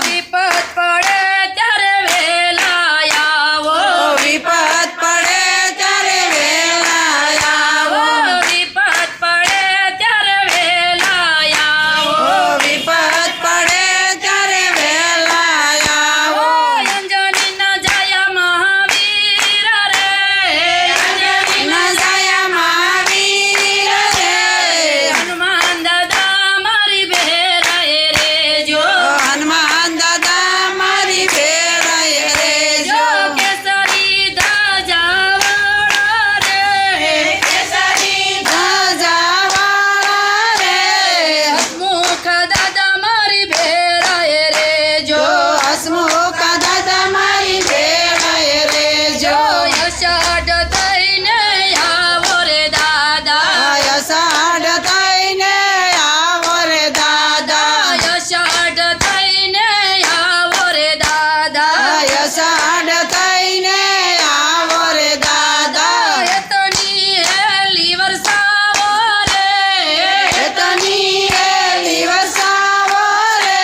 વિપત પડે ત્યારે વેલા આવો વિપત પડે ત્યારે વેલા આવો વિપત પડે ત્યારે વેલા આવો વિપત પડે ત્યારે વેલા આવો અંજનીના જય મહાવીર રે અંજનીના જય મહાવીર રે હનુમાન દાદા મારી ભેરાએ રેજો હનુમાન દાદા મારી ભેળાએ રેજો કેસરી ધજાવાળા રે કેસરી ધજાવાળા રે હસમુખ દાદા મારી ભેરાએ રેજો હસમુખ દાદા મારી ભેળાએ રેજો યશાડ થઈને આવો રે દાદા યસાડ થઈને આવો રે દાદા યશાડ થઈને આવો રે દાદા યસાડ થઈને આવો રે દાદા એતની હેલી વરસાવો રે તની એલી વસાવો રે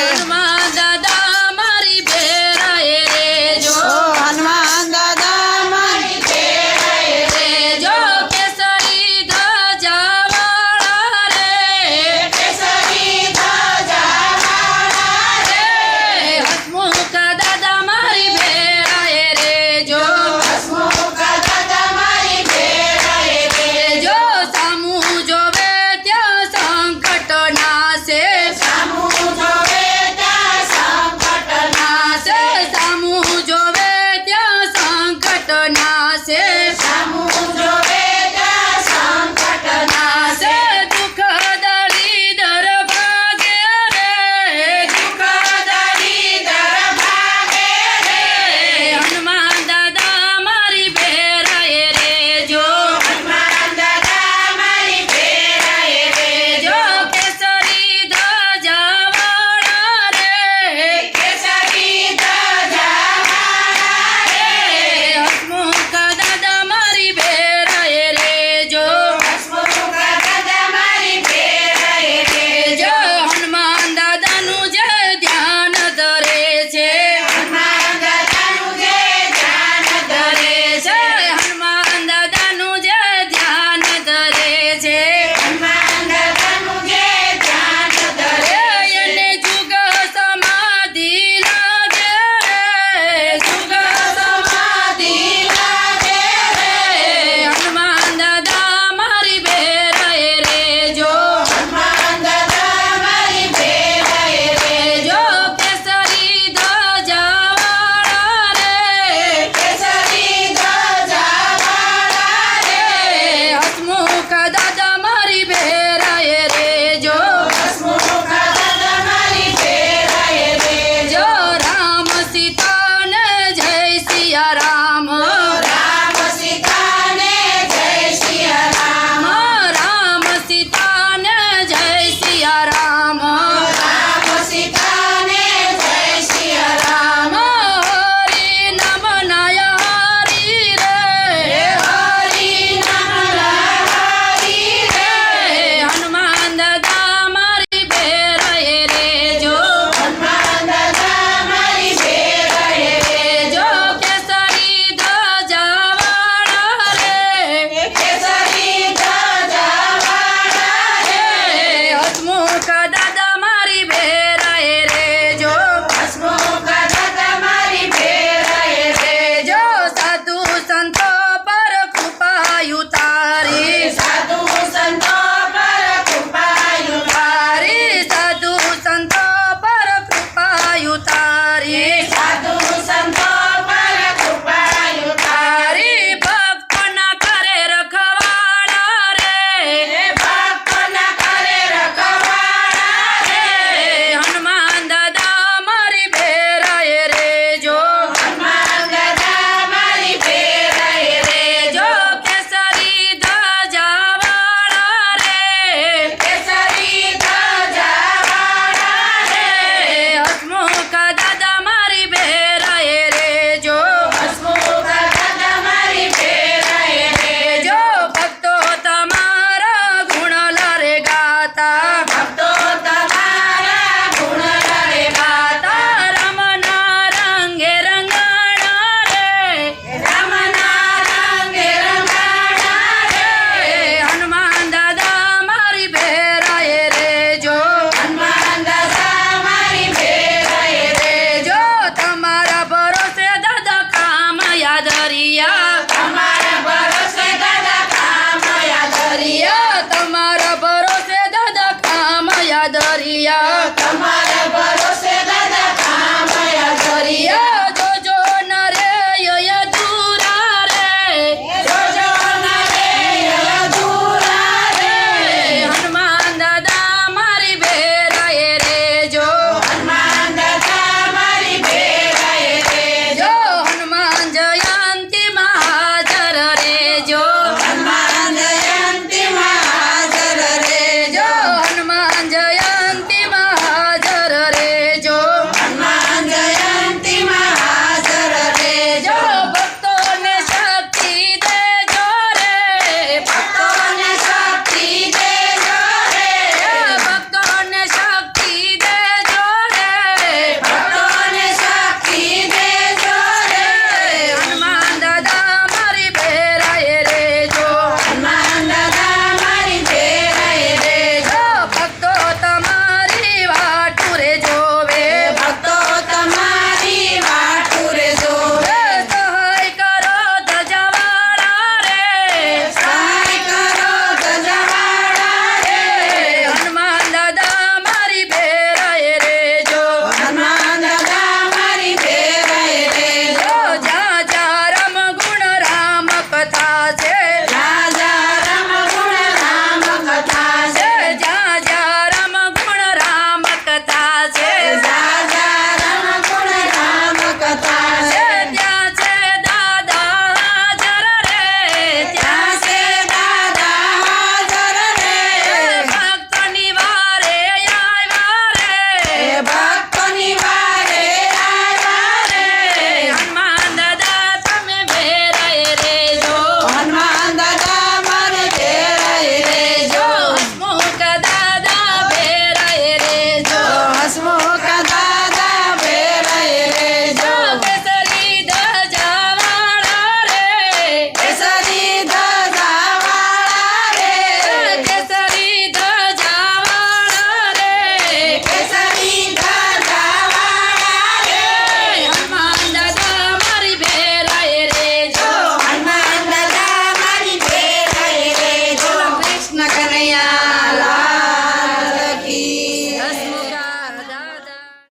હનુમાન દાદા મારી ભેરાએ રેજો હનુમાન દાદા મારી ભેળાએ રેજો કેસરી ધજાવાળા રે કેસરી ધજાવાળા રે હસમુખ દાદા મારી ભેરાએ રેજો હસમુખ દાદા મારી ભેળાએ રેજો સામું જોવે ત્યાં સંકટ નાશે સામું જોવે ત્યાં સંકટ નાશે સામું જોવે ત્યાં સંકટ નાશે સામું જોવે ત્યાં સંકટ નાશે દુઃખ દરિદર ભાગે રે દુઃખદારી દર ભાગે રે હનુમાન દાદા મારી ભેરાએ રેજો હનુમાન દાદા મારી ભેળાએ રેજો કેસરી ધજાવાળા રે કેસરી ધજાવાળા રે હસમુખ દાદા મારી ભેરાએ રેજો હસમુખ દાદા મારી ભેળાએ રેજો હનુમાન દાદાનું જે ધ્યાન ધરે છે હનુમાન દાદાનું જે ધ્યાન ધરે છે હનુમાન દાદાનું જે ધ્યાન ધરે છે હનુમાન દાદાનું જે ધ્યાન ધરે એને જુગ સમાધિ લાગે રે જુગ સમાધિ લાગે રે હનુમાન દાદા મારી ભેરાએ રેજો હનુમાન દાદા મારી ભેળાએ રેજો કેસરી ધજાવાળા રે કેસરી ધજાવાળા રે હસમુખ દાદા મારી ભેરાએ રેજો હસમુખ દાદા મારી ભેળાએ જો રામ સીતા ને જય સિયા રામ રામ સીતાને જય સિયા રામ રામ સીતા ને જય સિયા રામ રામ સીતાને જય સિયા રામ હરી નામ નાયા હરી રે હરી નામ હરી રે હનુમાન દાદા મારી ભેરાએ રેજો હનુમાન દાદા મારી ભેળાએ રેજો કેસરી ધજાવાળા રે કેસરી ધજાવાળા રે હસમુખ દાદા મારી ભેરાએ રેજો હસમુખ દાદા મારી ભેળાએ રેજો સાધુ સંતો પર કૃપા ઉતારી સાધુ સંતો પર કૃપા સાધુ સંતો પર કૃપા ઉતારી